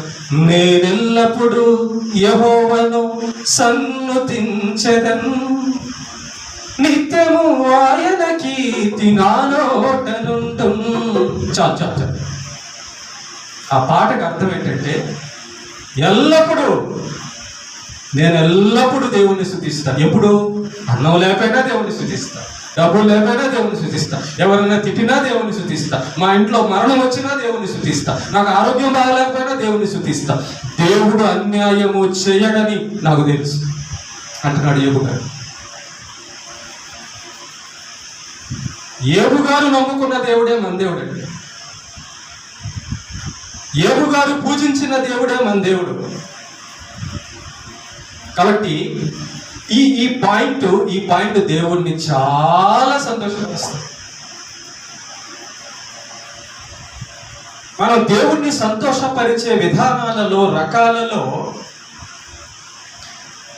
నేనెల్లప్పుడు యెహోవాను సన్నుతించెదను, నిత్యము ఆయన కీర్తి నా నోటనుండును. చాలు. ఆ పాటకు అర్థం ఏంటంటే, నేను ఎల్లప్పుడూ దేవుణ్ణి స్తుతిస్తా. ఎప్పుడు? అన్నం లేకపోయినా దేవుణ్ణి స్తుతిస్తా, డబ్బులు లేకపోయినా దేవుని స్తుతిస్తా, ఎవరైనా తిట్టినా దేవుని స్తుతిస్తా, మా ఇంట్లో మరణం వచ్చినా దేవుని స్తుతిస్తా, నాకు ఆరోగ్యం బాగలేకపోయినా దేవుని స్తుతిస్తా. దేవుడు అన్యాయము చేయడని నాకు తెలుసు అంటున్నాడు యోబు గారు. యోబు గారు నమ్ముకున్న దేవుడే మన దేవుడండి. యోబు గారు పూజించిన దేవుడే మన దేవుడు. కాబట్టి ఈ పాయింట్ దేవుణ్ణి చాలా సంతోషపరుస్తుంది. మనం దేవుణ్ణి సంతోషపరిచే విధానాలలో రకాలలో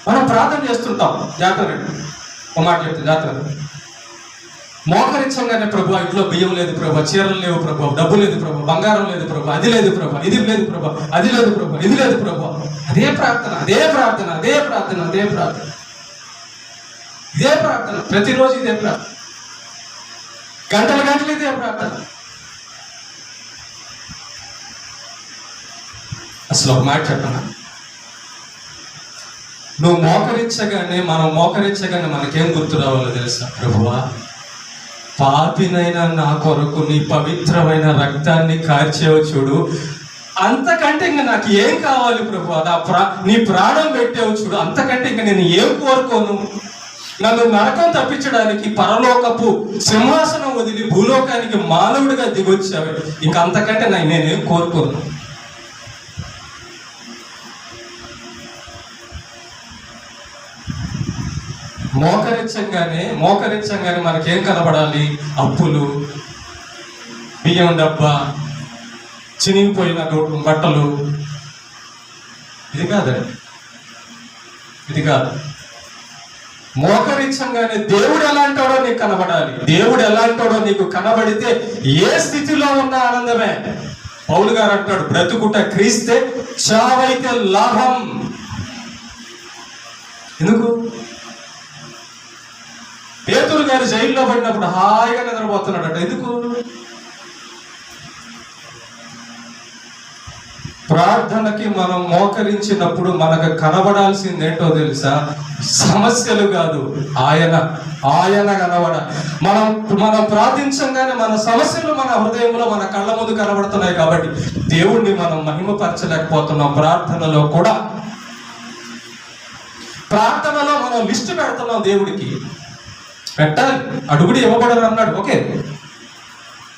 మనం ప్రార్థన చేస్తుంటాం. జాతర ఒక మాట చెప్తే జాతర మోకరించంగానే ప్రభు ఇంట్లో బియ్యం లేదు ప్రభు, చీరలు లేవు ప్రభు, డబ్బు లేదు ప్రభు, బంగారం లేదు ప్రభు, అది లేదు ప్రభు, ఇది లేదు ప్రభు, అది లేదు ప్రభు, ఇది లేదు ప్రభు. అదే ప్రార్థన, అదే ప్రార్థన, అదే ప్రార్థన, అదే ప్రార్థన, ఇదే ప్రార్థన, ప్రతిరోజు ఇదే ప్రార్థన, గంటల గంటలు ఇదే ప్రార్థన. అసలు ఒక మాట చెప్పనా, నువ్వు మనం మోకరించగానే మనకేం గుర్తు రావాలో తెలుసా? ప్రభువా, పాపినైనా నా కొరకు నీ పవిత్రమైన రక్తాన్ని కార్చేవు చూడు, అంతకంటే ఇంకా నాకు ఏం కావాలి ప్రభువా? నీ ప్రాణం పెట్టేవు చూడు, అంతకంటే ఇంకా నేను ఏం కోరుకోను. నన్ను నరకం తప్పించడానికి పరలోకపు సింహాసనం వదిలి భూలోకానికి మానవుడిగా దిగొచ్చావు, ఇంకా అంతకంటే నేనేం కోరుకోను. మోకరించంగానే మనకేం కనబడాలి? అప్పులు, బియ్యం డబ్బా, చినిగిపోయిన బట్టలు. ఇది కాదండి, ఇది కాదు. మోకరించంగానే దేవుడు ఎలాంటాడో నీకు కనబడాలి. దేవుడు ఎలాంటాడో నీకు కనబడితే ఏ స్థితిలో ఉన్న ఆనందమే. పౌలు గారు అంటాడు, బ్రతుకుట క్రీస్తే, చావైతే లాభం. ఎందుకు? పేతురు గారు జైల్లో పడినప్పుడు హాయిగా నిద్రపోతున్నాడట. ఎందుకు? ప్రార్థనకి మనం మోకరించినప్పుడు మనకు కనబడాల్సింది ఏంటో తెలుసా? సమస్యలు కాదు, ఆయన కనబడాలి. మనం ప్రార్థించగానే మన సమస్యలు మన హృదయంలో మన కళ్ళ ముందు కనబడుతున్నాయి. కాబట్టి దేవుణ్ణి మనం మహిమపరచలేకపోతున్నాం. ప్రార్థనలో కూడా మనం లిస్టు పెడుతున్నాం. దేవుడికి పెట్టాలి, అడుగుడు ఇవ్వబడరు అన్నాడు, ఓకే.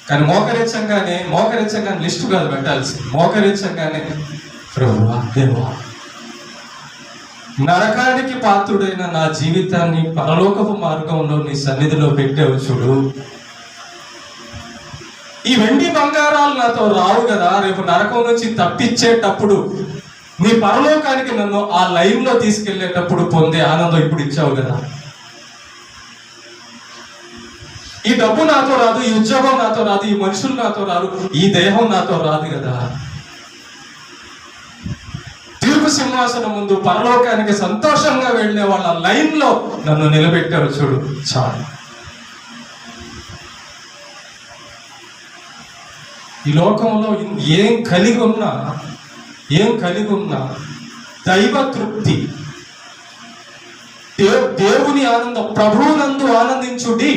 కానీ మోకరించంగానే లిస్టు కాదు పెట్టాల్సి. మోకరించంగానే ప్రభువా, దేవా, నరకానికి పాత్రుడైన నా జీవితాన్ని పరలోకపు మార్గంలో నీ సన్నిధిలో పెట్టావు చూడు. ఈ వెండి బంగారాలు నాతో రావు కదా, రేపు నరకం నుంచి తప్పించేటప్పుడు నీ పరలోకానికి నన్ను ఆ లైన్లో తీసుకెళ్లేటప్పుడు పొందే ఆనందం ఇప్పుడు ఇచ్చావు కదా. ఈ డబ్బు నాతో రాదు, ఈ ఉద్యోగం నాతో రాదు, ఈ మనుషులు నాతో రాదు, ఈ దేహం నాతో రాదు కదా. తీర్పు సింహాసనం ముందు పరలోకానికి సంతోషంగా వెళ్ళే వాళ్ళ లైన్లో నన్ను నిలబెట్టారు చూడు, చాలు. ఈ లోకంలో ఏం కలిగి ఉన్నా దైవ తృప్తి, దేవుని ఆనందం, ప్రభువునందు ఆనందించుడి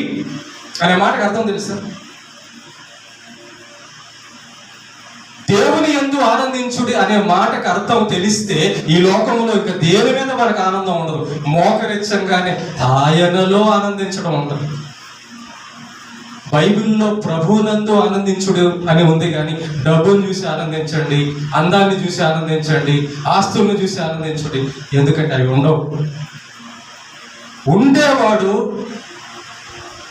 అనే మాటకు అర్థం తెలుసా? దేవుని యందు ఆనందించుడి అనే మాటకు అర్థం తెలిస్తే ఈ లోకంలో ఇంకా దేని మీద మనకు ఆనందం ఉండదు. మోకరించంగానే ఆయనలో ఆనందించడం ఉండదు. బైబిల్లో ప్రభువునందు ఆనందించుడు అని ఉంది, కానీ డబ్బును చూసి ఆనందించండి, అందాన్ని చూసి ఆనందించండి, ఆస్తులను చూసి ఆనందించండి, ఎందుకంటే అవి ఉండవు. ఉండేవాడు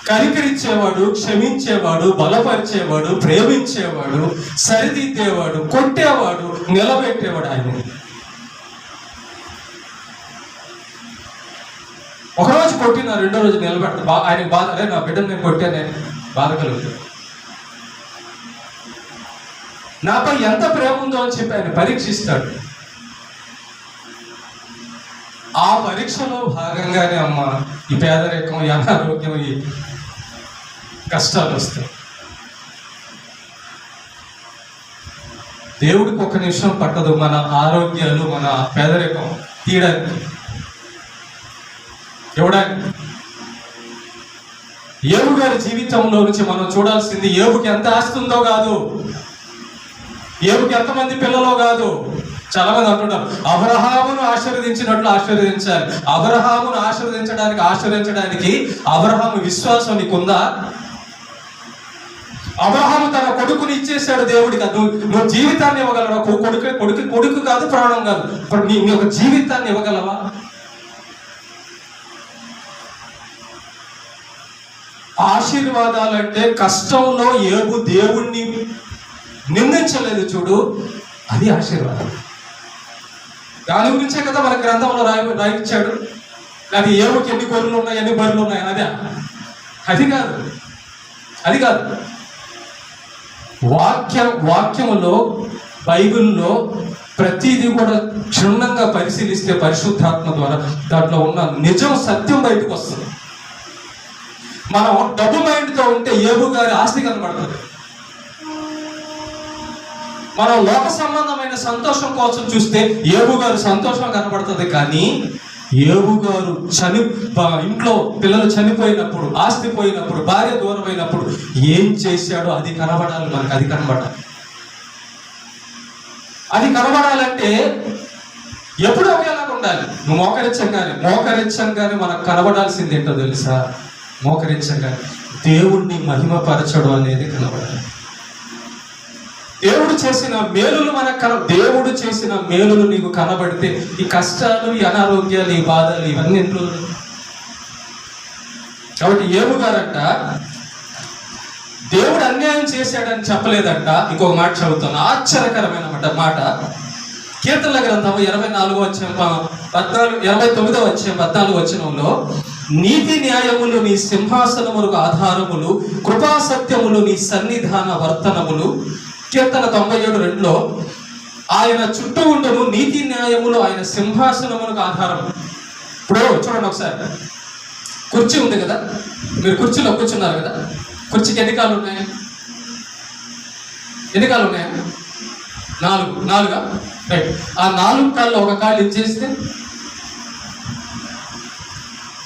కనికరించేవాడు, క్షమించేవాడు, బలపరిచేవాడు, ప్రేమించేవాడు, సరిదిద్దేవాడు, కొట్టేవాడు, నిలబెట్టేవాడు ఆయన. ఒకరోజు కొట్టిన రెండో రోజు నిలబెడతా ఆయనకు బాధ, అరే నా బిడ్డను నేను కొట్టానే, బాధ కలుగుతుంది. నాపై ఎంత ప్రేమ ఉందో అని చెప్పి ఆయన పరీక్షిస్తాడు. ఆ పరీక్షలో భాగంగానే అమ్మ ఈ పేదరికం, ఈ అనారోగ్యం, ఈ కష్టాలు వస్తాయి. దేవుడికి ఒక నిమిషం పట్టదు మన ఆరోగ్యాలు, మన పేదరికం తీయడానికి, ఇవ్వడానికి. యోబు గారి జీవితంలో నుంచి మనం చూడాల్సింది యోబుకి ఎంత ఆస్తి ఉందో కాదు, యోబుకి ఎంతమంది పిల్లలో కాదు. చాలా మంది అంటుంటారు అబ్రహామును ఆశీర్వదించినట్లు ఆశీర్వదించాలి. అబ్రహామును ఆశీర్వదించడానికి అబ్రహాము విశ్వాసం నీకుందా? అబ్రహాము తన కొడుకుని ఇచ్చేసాడు దేవుడికి. నువ్వు జీవితాన్ని ఇవ్వగలవా? కొడుకు కాదు, ప్రాణం కాదు, నీ ఒక జీవితాన్ని ఇవ్వగలవా? ఆశీర్వాదాలంటే కష్టంలో యోబు దేవుణ్ణి నిందించలేదు చూడు, అది ఆశీర్వాదం. దాని గురించే కదా మన గ్రంథంలో రాయించాడు. అది యోబుకి ఎన్ని గొర్రెలు ఉన్నాయి, ఎన్ని బర్రెలు ఉన్నాయి, అది కాదు. వాక్యములో బైబిల్లో ప్రతిదీ కూడా క్షుణ్ణంగా పరిశీలిస్తే పరిశుద్ధాత్మ ద్వారా దాంట్లో ఉన్న నిజం, సత్యం బయటకు వస్తుంది. మనం డబ్బు మైండ్తో ఉంటే యోబు గారి ఆస్తి కనబడుతుంది. మనం లోక సంబంధమైన సంతోషం కోసం చూస్తే యోబు గారు సంతోషం కనబడుతుంది. కానీ యోబు గారు ఇంట్లో పిల్లలు చనిపోయినప్పుడు, ఆస్తి పోయినప్పుడు, భార్య దూరమైనప్పుడు ఏం చేశాడో అది కనబడాలి మనకు. అది కనబడాలంటే ఎప్పుడు ఒకేలాగా ఉండాలి. నువ్వు మోకరించంగానే మనకు కనబడాల్సింది ఏంటో తెలుసా? మోకరించంగానే దేవుణ్ణి మహిమపరచడం అనేది కనబడాలి. దేవుడు చేసిన మేలులు నీకు కనబడితే ఈ కష్టాలు, ఈ అనారోగ్యాలు, ఈ బాధలు ఇవన్నీ ఎందులో. కాబట్టి యోబు గారంట దేవుడు అన్యాయం చేశాడని చెప్పలేదంట. ఇంకొక మాట చదువుతాను, ఆశ్చర్యకరమైన మాట. కీర్తనల గ్రంథము 29వ వచనంలో నీతి న్యాయములు నీ సింహాసనములకు ఆధారములు, కృపాసత్యములు నీ సన్నిధాన వర్తనములు. కీర్తన 97:2 ఆయన చుట్టూ ఉండును నీతి న్యాయములు ఆయన సింహాసనములకు ఆధారం. ఇప్పుడు చూడండి ఒకసారి, కుర్చీ ఉంది కదా, మీరు కుర్చీలో కూర్చున్నారు కదా, కుర్చీకి ఎన్ని కాళ్ళు ఉన్నాయి? 4 రైట్. ఆ 4 కాళ్ళు ఒక కాళ్ళు ఇచ్చేస్తే,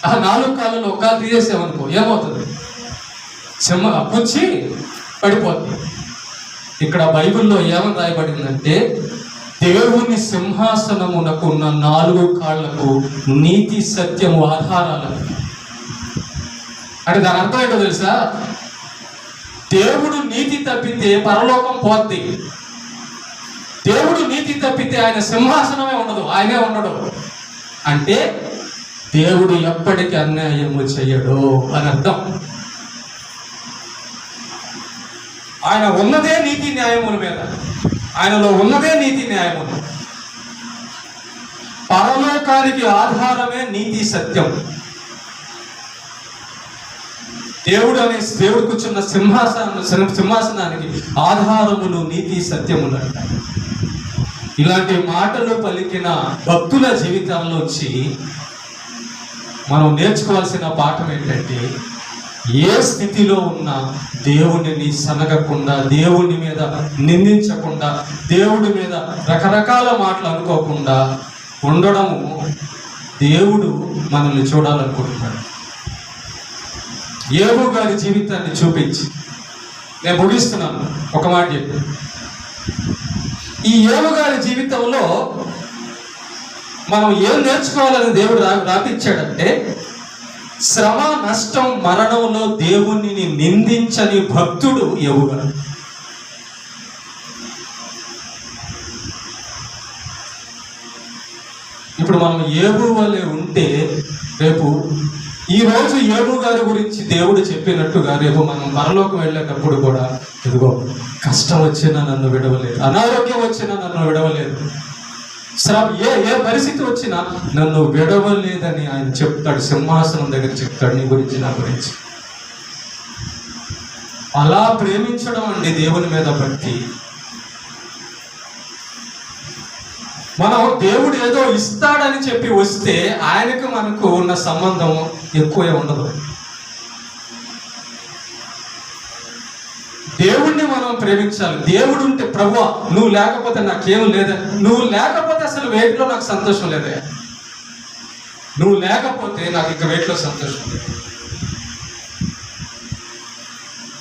ఆ 4 కాళ్ళలో ఒక కాళ్ళు తీసేసామనుకో ఏమవుతుంది? కుర్చీ పడిపోతుంది. ఇక్కడ బైబిల్లో ఏమని రాయబడిందంటే దేవుని సింహాసనమునకు ఉన్న 4 కాళ్లకు నీతి సత్యము ఆధారాలు. అంటే దాని అర్థం ఏంటో తెలుసా? దేవుడు నీతి తప్పితే పరలోకం పోద్ది. దేవుడు నీతి తప్పితే ఆయన సింహాసనమే ఉండదు, ఆయనే ఉండడు. అంటే దేవుడు ఎప్పటికీ అన్యాయము చెయ్యడు అని అర్థం. ఆయన ఉన్నదే నీతి న్యాయముల మీద, ఆయనలో ఉన్నదే నీతి న్యాయములు. పరలోకానికి ఆధారమే నీతి సత్యం. దేవుడు కూర్చున్న సింహాసనానికి ఆధారములు నీతి సత్యములు అంటారు. ఇలాంటి మాటలు పలికిన భక్తుల జీవితాల్లోంచి మనం నేర్చుకోవాల్సిన పాఠం ఏంటంటే, ఏ స్థితిలో ఉన్నా దేవుడిని సనగకుండా, దేవుని మీద నిందించకుండా, దేవుడి మీద రకరకాల మాటలు అనుకోకుండా ఉండడము దేవుడు మనల్ని చూడాలనుకుంటున్నాడు. యోబు గారి జీవితాన్ని చూపించి నేను ముగిస్తున్నాను. ఒక మాట చెప్పి, ఈ యోబు గారి జీవితంలో మనం ఏం నేర్చుకోవాలని దేవుడు రాపించాడంటే, శ్రమ, నష్టం, మరణంలో దేవుణ్ణి నిందించని భక్తుడు యోబు గారు. ఇప్పుడు మనం యోబు వలె ఉంటే రేపు ఈ రోజు యోబు గారి గురించి దేవుడు చెప్పినట్టుగా రేపు మనం పరలోకం వెళ్ళేటప్పుడు కూడా, ఇదిగో కష్టం వచ్చినా నన్ను విడవలేదు, అనారోగ్యం వచ్చినా నన్ను విడవలేదు, ఏ పరిస్థితి వచ్చినా నన్ను విడవలేదని ఆయన చెప్తాడు. సింహాసనం దగ్గర చెప్తాడు నీ గురించి, నా గురించి. అలా ప్రేమించడం అండి దేవుని మీద భక్తి. మనం దేవుడు ఏదో ఇస్తాడని చెప్పి వస్తే ఆయనకు మనకు ఉన్న సంబంధం ఎక్కువే ఉండదు. దేవుణ్ణి మనం ప్రేమించాలి. దేవుడు ఉంటే, ప్రభువా నువ్వు లేకపోతే నాకేం లేదా, నువ్వు లేకపోతే అసలు వేటిలో నాకు సంతోషం లేదా, నువ్వు లేకపోతే నాకు ఇక వేటిలో సంతోషం లేదు.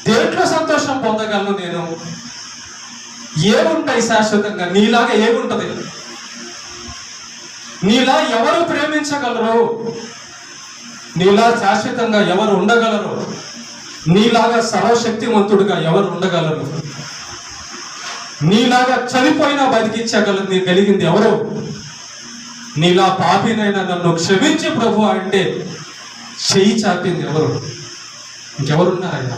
దేంట్లో సంతోషం పొందగలను నేను? ఏముంటాయి శాశ్వతంగా? నీలాగా ఏముంటది? నీలా ఎవరు ప్రేమించగలరు? నీలా శాశ్వతంగా ఎవరు ఉండగలరు? నీలాగా సర్వశక్తివంతుడుగా ఎవరు ఉండగలరు? నీలాగా చనిపోయినా బతికించగలిగింది ఎవరు? నీలా పాపినైనా నన్ను క్షమించి ప్రభు అంటే చెయ్యి చాపింది ఎవరు? ఇంకెవరున్నారయ్యా?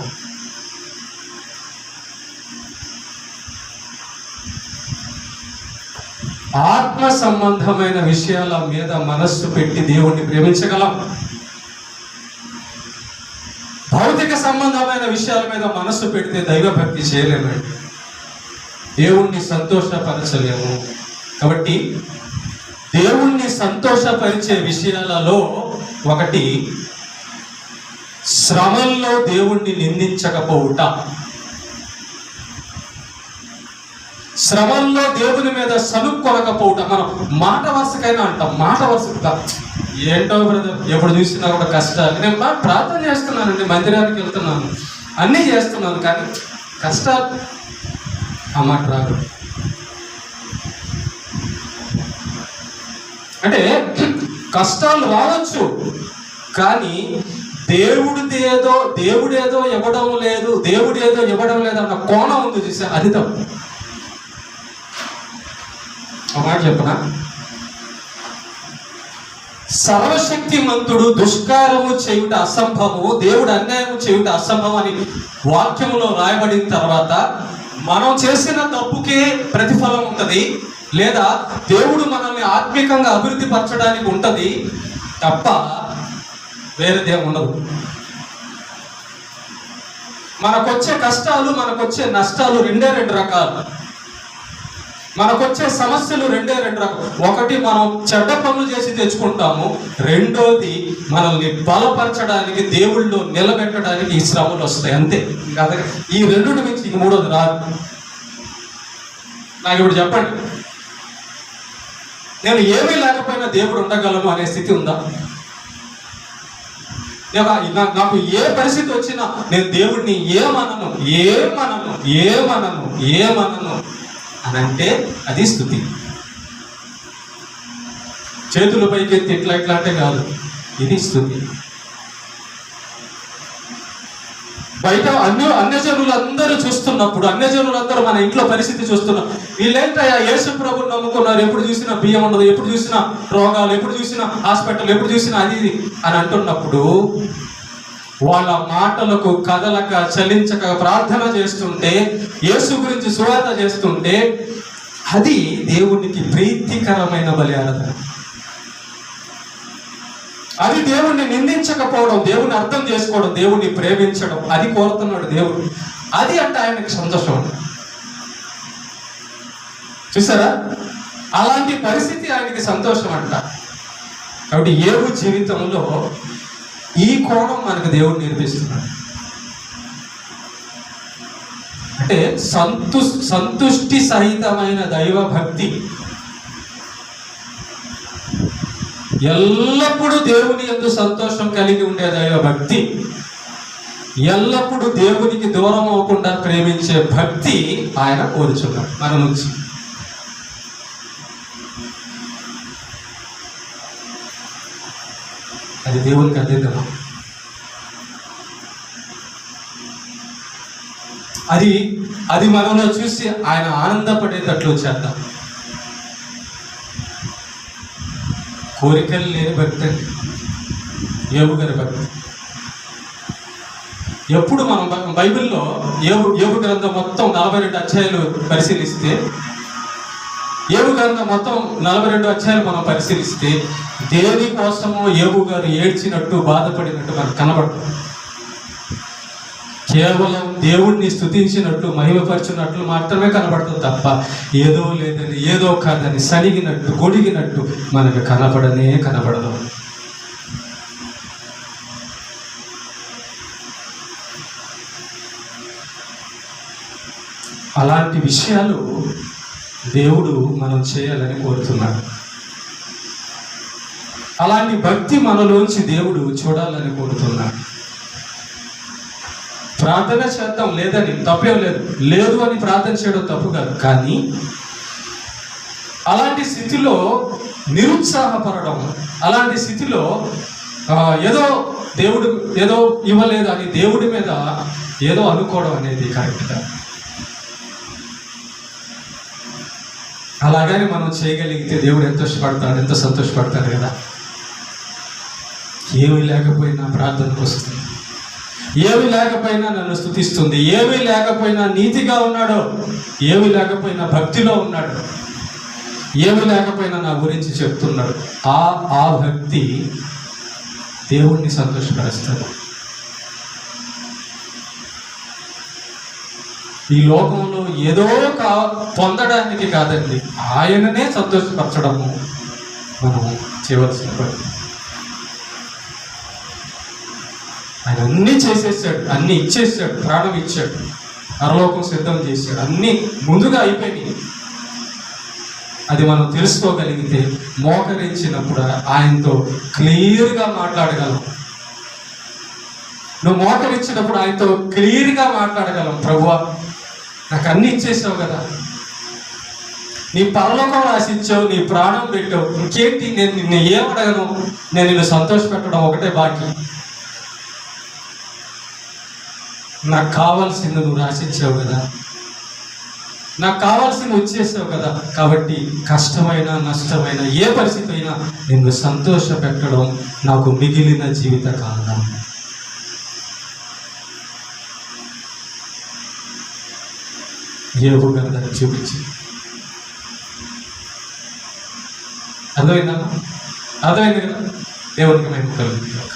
ఆత్మ సంబంధమైన విషయాల మీద మనస్సు పెట్టి దేవుణ్ణి ప్రేమించగలం. భౌతిక సంబంధమైన విషయాల మీద మనస్సు పెడితే దైవభక్తి చేయలేమండి, దేవుణ్ణి సంతోషపరచలేము. కాబట్టి దేవుణ్ణి సంతోషపరిచే విషయాలలో ఒకటి శ్రమల్లో దేవుణ్ణి నిందించకపోవుట. శ్రమల్లో దేవుని మీద సనుక్కొనకపోవుట. మనం మాట వరుసకైనా అంటాం, మాట వరుసగా ఏంటో బ్రదర్ ఎప్పుడు చూసినా కూడా కష్టాలు. నేను బాగా ప్రార్థన చేస్తున్నానండి, మందిరానికి వెళ్తున్నాను, అన్నీ చేస్తున్నాను, కానీ కష్టాలు ఆ మాట రాదు. అంటే కష్టాలు రావచ్చు, కానీ దేవుడేదో ఇవ్వడం లేదు అన్న కోణం ఉంది చూసా, అది తప్పు. ఒక మాట చెప్పనా? సర్వశక్తిమంతుడు దుష్కారము చేయుట అసంభవము, దేవుడు అన్యాయము చేయుట అసంభవం అని వాక్యములో రాయబడిన తర్వాత మనం చేసిన తప్పుకే ప్రతిఫలం ఉంటుంది, లేదా దేవుడు మనల్ని ఆత్మీకంగా అభివృద్ధి పరచడానికి ఉంటుంది తప్ప వేరేదేం ఉండదు. మనకొచ్చే కష్టాలు, మనకొచ్చే నష్టాలు రెండే రకాలు. మనకొచ్చే సమస్యలు రెండే రకాలు. ఒకటి మనం చెడ్డ పనులు చేసి తెచ్చుకుంటాము, రెండోది మనల్ని బలపరచడానికి, దేవుళ్ళు నిలబెట్టడానికి ఈ శ్రమలు వస్తాయి, అంతే. ఈ రెండుటి నుంచి ఇంక మూడోది రాదు. నాకు ఇప్పుడు చెప్పండి, నేను ఏమీ లేకపోయినా దేవుడు ఉండగలను అనే స్థితి ఉందా? నాకు ఏ పరిస్థితి వచ్చినా నేను దేవుడిని ఏమనను అని అంటే అది స్థుతి. చేతుల పైకి ఎత్తి ఇట్లా అంటే కాదు, ఇది స్థుతి. బయట అన్యజనులందరూ చూస్తున్నప్పుడు, అన్యజనులందరూ మన ఇంట్లో పరిస్థితి చూస్తున్నారు, వీళ్ళేంటయ్యా యేసు ప్రభువుని నమ్ముకున్నారు, ఎప్పుడు చూసినా బియ్యం ఉండదు, ఎప్పుడు చూసినా రోగాలు, ఎప్పుడు చూసినా హాస్పిటల్, ఎప్పుడు చూసినా అది అని అంటున్నప్పుడు వాళ్ళ మాటలకు కదలక చలించక ప్రార్థన చేస్తుంటే, యేసు గురించి సువార్త చేస్తుంటే అది దేవునికి ప్రీతికరమైన బలి ఆరాధన. అది దేవుణ్ణి నిందించకపోవడం, దేవుణ్ణి అర్థం చేసుకోవడం, దేవుణ్ణి ప్రేమించడం, అది కోరుతున్నాడు దేవుడు. అది అంటే ఆయనకి సంతోషం. చూసారా, అలాంటి పరిస్థితి ఆయనకి సంతోషం అంట. కాబట్టి యోబు జీవితంలో ఈ కోణం మనకు దేవుడు నేర్పిస్తున్నాడు. అంటే సంతుష్టి సహితమైన దైవ భక్తి, ఎల్లప్పుడూ దేవుని యందు సంతోషం కలిగి ఉండే దైవ భక్తి, ఎల్లప్పుడూ దేవునికి దూరం అవ్వకుండా ప్రేమించే భక్తి ఆయన కోరుచున్నాడు మన నుంచి. అది దేవునికి అతీతం. అది మనలో చూసి ఆయన ఆనందపడేటట్లు చేద్దాం. కోరికలు లేని భక్తి అండి యోబు గారి భక్తి. ఎప్పుడు మనం బైబిల్లో యోబు గ్రంథం మొత్తం 42 అధ్యాయాలు పరిశీలిస్తే, యోబు గ్రంథం మొత్తం 42 అధ్యాయాలు మనం పరిశీలిస్తే దేని కోసమో యోబు గారు ఏడ్చినట్టు, బాధపడినట్టు మనకు కనబడుతుంది. కేవలం దేవుణ్ణి స్తుతించినట్లు, మహిమపరిచినట్లు మాత్రమే కనబడుతుంది తప్ప ఏదో లేదని, ఏదో కాదని, సనిగినట్టు, గొడిగినట్టు మనకు కనబడదు. అలాంటి విషయాలు దేవుడు మనం చేయాలని కోరుతున్నాడు. అలాంటి భక్తి మనలోంచి దేవుడు చూడాలని కోరుతున్నాడు. ప్రార్థన చేద్దాం, లేదని తప్పేం లేదు, లేదు అని ప్రార్థన చేయడం తప్పు కాదు. కానీ అలాంటి స్థితిలో నిరుత్సాహపడడం, అలాంటి స్థితిలో ఏదో దేవుడు ఏదో ఇవ్వలేదు అని దేవుడి మీద ఏదో అనుకోవడం అనేది కరెక్ట్ కాదు. అలాగని మనం చేయగలిగితే దేవుడు ఎంత సంతోషపడతాడు కదా. ఏమీ లేకపోయినా ప్రార్థనకు వస్తుంది, ఏమీ లేకపోయినా నన్ను స్తుతిస్తుంది, ఏమీ లేకపోయినా నీతిగా ఉన్నాడో, ఏమీ లేకపోయినా భక్తిలో ఉన్నాడు, ఏమీ లేకపోయినా నా గురించి చెప్తున్నాడు. ఆ భక్తి దేవుణ్ణి సంతోషపరుస్తాడు. ఈ లోకంలో ఏదో పొందడానికి కాదండి, ఆయననే సంతోషపరచడము మనము చేయవలసిన పని. ఆయన అన్నీ చేసేసాడు, అన్నీ ఇచ్చేసాడు, ప్రాణం ఇచ్చాడు, పరలోకం సిద్ధం చేశాడు, అన్నీ ముందుగా అయిపోయినాయి. అది మనం తెలుసుకోగలిగితే మోకరించినప్పుడు ఆయనతో క్లియర్గా మాట్లాడగలం. నువ్వు మోకరించినప్పుడు ఆయనతో క్లియర్గా మాట్లాడగలం. ప్రభువా, నాకు అన్నీ ఇచ్చేసావు కదా, నీ పరలోకం రాసిచ్చావు, నీ ప్రాణం పెట్టావు, ఇంకేంటి, నేను నిన్ను ఏమడగను, నేను నిన్ను సంతోషపెట్టడం ఒకటే బాకీ. నాకు కావాల్సింది నువ్వు రాసిచ్చావు కదా, నాకు కావాల్సింది వచ్చేసావు కదా. కాబట్టి కష్టమైన నష్టమైన ఏ పరిస్థితి అయినా నిన్ను సంతోష పెట్టడం నాకు మిగిలిన జీవిత కాలం. యోబు గారు దాన్ని చూపించి అర్థమైంది కదా. దేవునికి మేము కలుగుతాం.